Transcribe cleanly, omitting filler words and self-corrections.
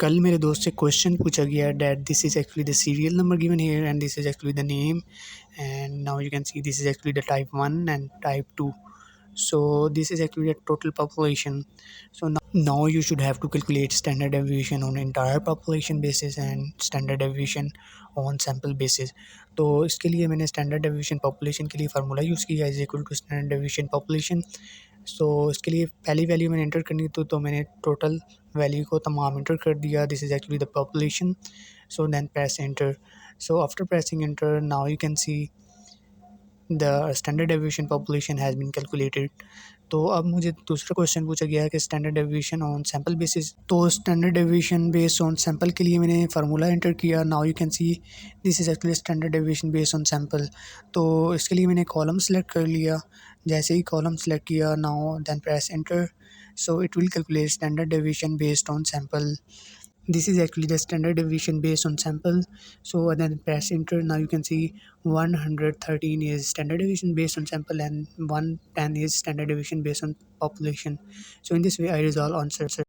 कल मेरे दोस्त से क्वेश्चन पूछा गया that this is actually the serial number given here and this is actually the name and now you can see this is actually the type 1 and type 2. So this is actually a total population. So now you should have to calculate standard deviation on entire population basis and standard deviation on sample basis. तो इसके लिए मैंने standard deviation population के लिए formula use किया is equal to standard deviation population. सो इसके लिए पहली वैल्यू मैंने इंटर करनी तो मैंने टोटल वैल्यू को तमाम इंटर कर दिया. This is actually the population. So then press enter. So after pressing enter now you can see the standard deviation population has been calculated. तो अब मुझे दूसरा क्वेश्चन पूछा गया है कि standard deviation on sample basis. तो standard deviation based on sample के लिए मैंने फार्मूला एंटर किया. Now you can see this is actually standard deviation based on sample. तो इसके लिए मैंने कॉलम सेलेक्ट कर लिया. जैसे ही कॉलम सेलेक्ट किया now then press enter. So it will calculate standard deviation based on sample. This is actually the standard deviation based on sample. So then press enter. Now you can see 113 is standard deviation based on sample and 110 is standard deviation based on population. So in this way I resolve answer.